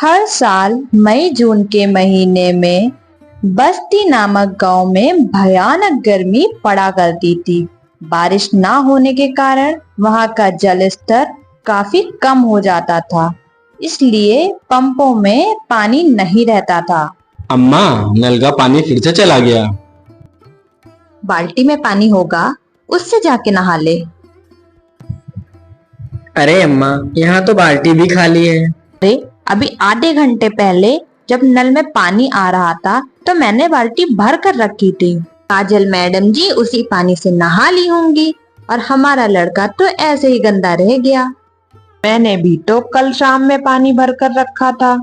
हर साल मई जून के महीने में बस्ती नामक गांव में भयानक गर्मी पड़ा करती थी। बारिश ना होने के कारण वहां का जल स्तर काफी कम हो जाता था, इसलिए पंपों में पानी नहीं रहता था। अम्मा, नल का पानी फिर से चला गया। बाल्टी में पानी होगा, उससे जाके नहा ले। अरे अम्मा, यहाँ तो बाल्टी भी खाली है। अरे अभी आधे घंटे पहले जब नल में पानी आ रहा था तो मैंने बाल्टी भर कर रखी थी। काजल मैडम जी उसी पानी से नहा ली होंगी और हमारा लड़का तो ऐसे ही गंदा रह गया। मैंने भी तो कल शाम में पानी भर कर रखा था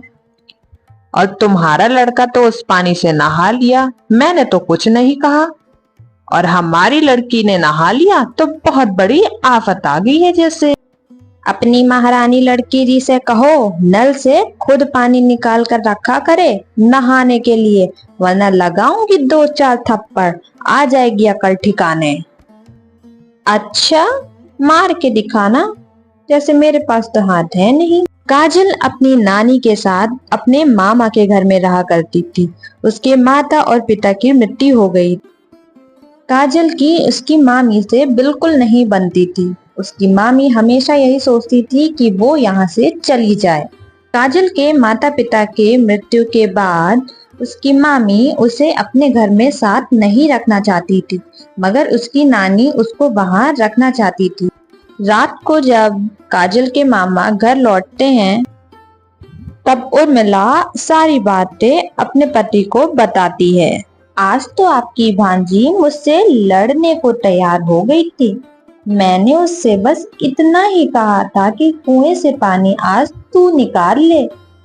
और तुम्हारा लड़का तो उस पानी से नहा लिया। मैंने तो कुछ नहीं कहा और हमारी लड़की ने नहा लिया तो बहुत बड़ी आफत आ गई है। जैसे अपनी महारानी लड़की जी से कहो नल से खुद पानी निकाल कर रखा करे नहाने के लिए, वरना लगाऊंगी 2-4 थप्पड़, आ जाएगी अकल ठिकाने। अच्छा, मार के दिखाना, जैसे मेरे पास तो हाथ है नहीं। काजल अपनी नानी के साथ अपने मामा के घर में रहा करती थी। उसके माता और पिता की मृत्यु हो गई। काजल की उसकी मामी से बिल्कुल नहीं बनती थी। उसकी मामी हमेशा यही सोचती थी कि वो यहाँ से चली जाए। काजल के माता पिता के मृत्यु के बाद उसकी मामी उसे अपने घर में साथ नहीं रखना चाहती थी, मगर उसकी नानी उसको वहाँ रखना चाहती थी। रात को जब काजल के मामा घर लौटते हैं तब उर्मिला सारी बातें अपने पति को बताती है। आज तो आपकी भांजी मुझसे लड़ने को तैयार हो गई थी। मैंने उससे बस इतना ही कहा था कि कुएं से पानी आज तू निकाल ले,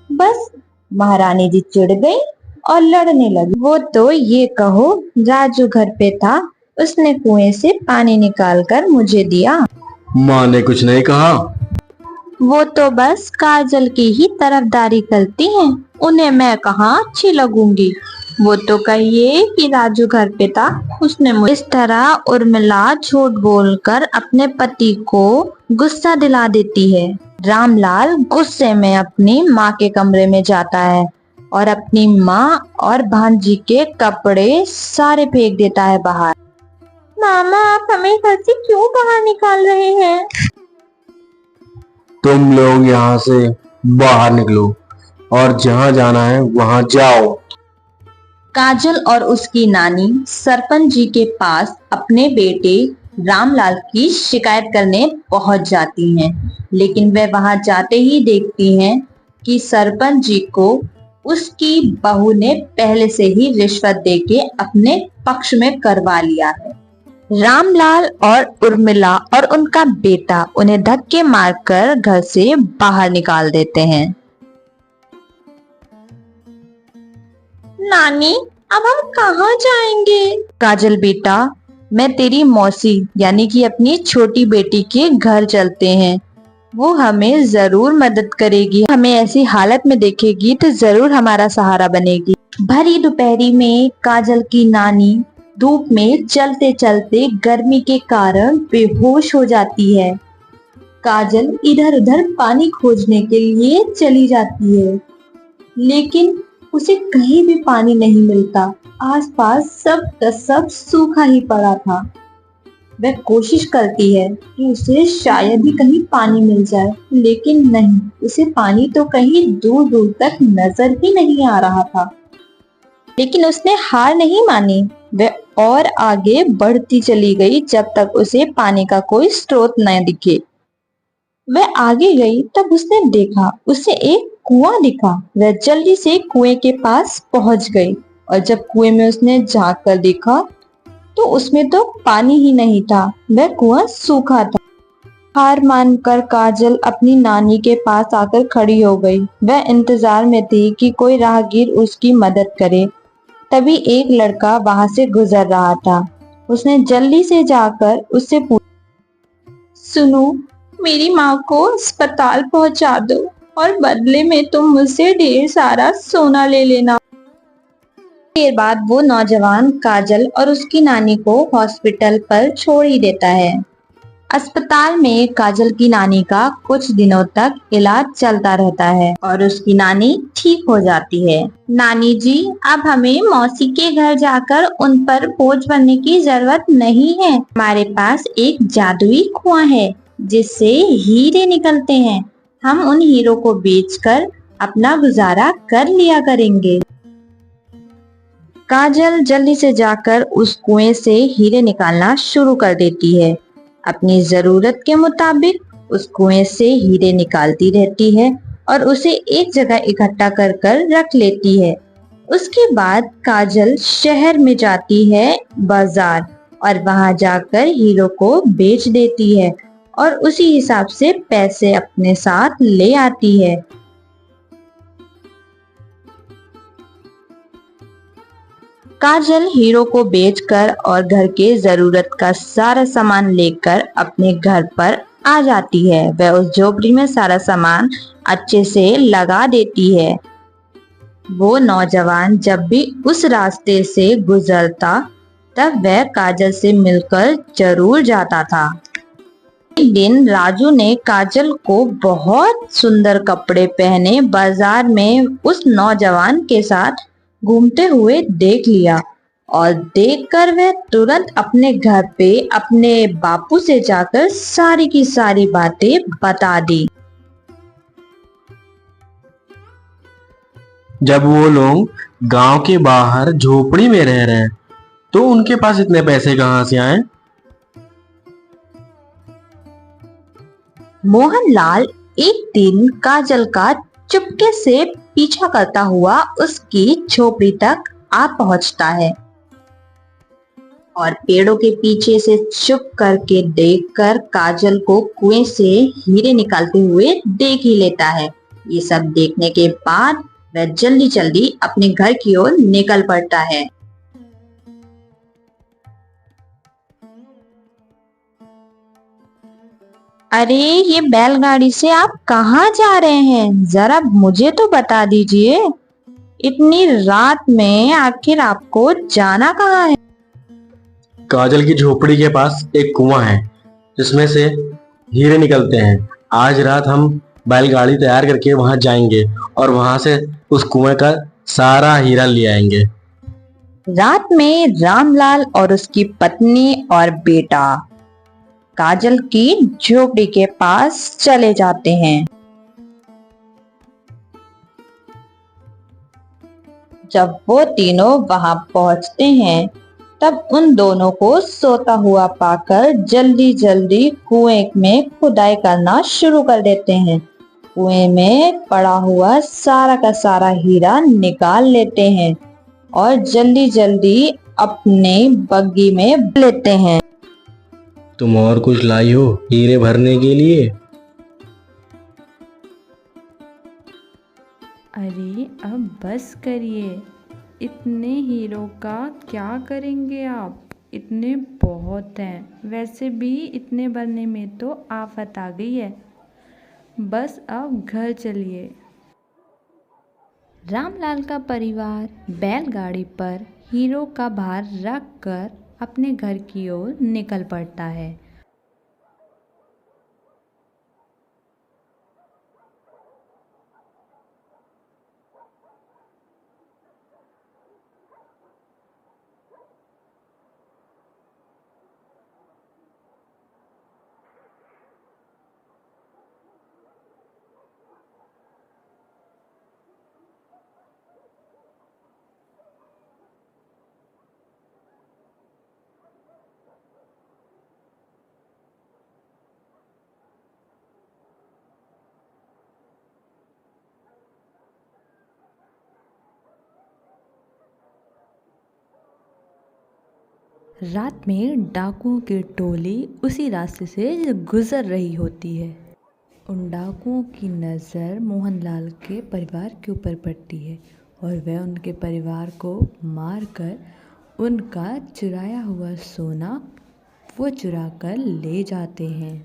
बस महारानी जी चिढ़ गई और लड़ने लगी। वो तो ये कहो राजू घर पे था, उसने कुएं से पानी निकाल कर मुझे दिया। माँ ने कुछ नहीं कहा। वो तो बस काजल की ही तरफदारी करती हैं, उन्हें मैं कहाँ अच्छी लगूंगी। वो तो कहिए कि राजू घर पे था, उसने मुझे इस तरह उर्मिला झूठ बोलकर अपने पति को गुस्सा दिला देती है। रामलाल गुस्से में अपनी माँ के कमरे में जाता है और अपनी माँ और भांजी के कपड़े सारे फेंक देता है बाहर। मामा, आप हमें घर से क्यों बाहर निकाल रहे हैं? तुम लोग यहाँ से बाहर निकलो और जहाँ जाना है वहाँ जाओ। काजल और उसकी नानी सरपंच जी के पास अपने बेटे रामलाल की शिकायत करने पहुंच जाती हैं, लेकिन वे वहां जाते ही देखती हैं कि सरपंच जी को उसकी बहू ने पहले से ही रिश्वत देके अपने पक्ष में करवा लिया है। रामलाल और उर्मिला और उनका बेटा उन्हें धक्के मारकर घर से बाहर निकाल देते हैं। नानी, अब हम कहाँ जाएंगे? काजल बेटा, मैं तेरी मौसी यानी कि अपनी छोटी बेटी के घर चलते हैं। वो हमें जरूर मदद करेगी, हमें ऐसी हालत में देखेगी तो जरूर हमारा सहारा बनेगी। भरी दोपहरी में काजल की नानी धूप में चलते चलते गर्मी के कारण बेहोश हो जाती है। काजल इधर उधर पानी खोजने के लिए चली जाती है, लेकिन उसे कहीं भी पानी नहीं मिलता। आसपास सब का सब सूखा ही पड़ा था। वह कोशिश करती है कि उसे शायद ही कहीं पानी मिल जाए, लेकिन नहीं, उसे पानी तो कहीं दूर दूर तक नजर ही नहीं आ रहा था। लेकिन उसने हार नहीं मानी। वह और आगे बढ़ती चली गई जब तक उसे पानी का कोई स्रोत न दिखे। वह आगे गई तब उसने देखा उसे एक कुआं दिखा। वह जल्दी से कुएं के पास पहुंच गई और जब कुएं में उसने झांक कर देखा तो उसमें तो पानी ही नहीं था, वह कुआं सूखा था। हार मानकर काजल अपनी नानी के पास आकर खड़ी हो गई। वह इंतजार में थी कि कोई राहगीर उसकी मदद करे। तभी एक लड़का वहां से गुजर रहा था। उसने जल्दी से जाकर उससे पूछा, सुनो, मेरी माँ को अस्पताल पहुंचा दो और बदले में तुम मुझसे ढेर सारा सोना ले लेना। देर बाद वो नौजवान काजल और उसकी नानी को हॉस्पिटल पर छोड़ ही देता है। अस्पताल में काजल की नानी का कुछ दिनों तक इलाज चलता रहता है और उसकी नानी ठीक हो जाती है। नानी जी, अब हमें मौसी के घर जाकर उन पर बोझ बनने की जरूरत नहीं है। हमारे पास एक जादुई कुआं है जिससे हीरे निकलते हैं। हम उन हीरो को बेचकर अपना गुजारा कर लिया करेंगे। काजल जल्दी से जाकर उस कुएं से हीरे निकालना शुरू कर देती है। अपनी जरूरत के मुताबिक उस कुएं से हीरे निकालती रहती है और उसे एक जगह इकट्ठा कर कर रख लेती है। उसके बाद काजल शहर में जाती है बाजार और वहां जाकर हीरो को बेच देती है और उसी हिसाब से पैसे अपने साथ ले आती है। काजल हीरो को बेचकर और घर के जरूरत का सारा सामान लेकर अपने घर पर आ जाती है। वह उस झोपड़ी में सारा सामान अच्छे से लगा देती है। वो नौजवान जब भी उस रास्ते से गुजरता तब वह काजल से मिलकर जरूर जाता था। एक दिन राजू ने काजल को बहुत सुंदर कपड़े पहने बाजार में उस नौजवान के साथ घूमते हुए देख लिया और देखकर वह तुरंत अपने घर पे अपने बापू से जाकर सारी की सारी बातें बता दी। जब वो लोग गांव के बाहर झोपड़ी में रह रहे हैं तो उनके पास इतने पैसे कहाँ से आए? मोहनलाल एक दिन काजल का चुपके से पीछा करता हुआ उसकी झोपड़ी तक आ पहुंचता है और पेड़ों के पीछे से चुप करके देखकर काजल को कुएं से हीरे निकालते हुए देख ही लेता है। ये सब देखने के बाद वह जल्दी जल्दी अपने घर की ओर निकल पड़ता है। अरे, ये बैलगाड़ी से आप कहाँ जा रहे हैं? जरा मुझे तो बता दीजिए। इतनी रात में आखिर आपको जाना कहाँ है? काजल की झोपड़ी के पास एक कुआं है जिसमें से हीरे निकलते हैं। आज रात हम बैलगाड़ी तैयार करके वहां जाएंगे और वहां से उस कुएं का सारा हीरा ले आएंगे। रात में रामलाल और उसकी पत्नी और बेटा काजल की झोपड़ी के पास चले जाते हैं। जब वो तीनों वहां पहुंचते हैं तब उन दोनों को सोता हुआ पाकर जल्दी जल्दी कुएं में खुदाई करना शुरू कर देते हैं। कुएं में पड़ा हुआ सारा का सारा हीरा निकाल लेते हैं और जल्दी जल्दी अपने बग्गी में लेते हैं। तुम और कुछ लाई हो हीरे भरने के लिए? अरे अब बस करिए, इतने हीरों का क्या करेंगे आप? इतने बहुत हैं। वैसे भी इतने भरने में तो आफत आ गई है। बस अब घर चलिए। रामलाल का परिवार बैलगाड़ी पर हीरो का भार रख कर अपने घर की ओर निकल पड़ता है। रात में डाकुओं की टोली उसी रास्ते से गुजर रही होती है। उन डाकुओं की नज़र मोहनलाल के परिवार के ऊपर पड़ती है और वह उनके परिवार को मारकर उनका चुराया हुआ सोना वो चुरा कर ले जाते हैं।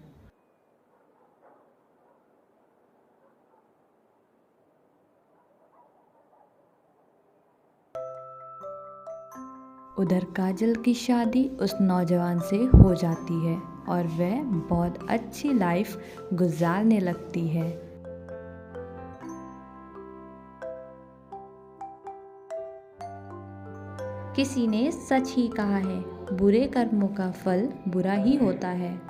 उधर काजल की शादी उस नौजवान से हो जाती है। और वह बहुत अच्छी लाइफ गुजारने लगती है। किसी ने सच ही कहा है, बुरे कर्मों का फल बुरा ही होता है।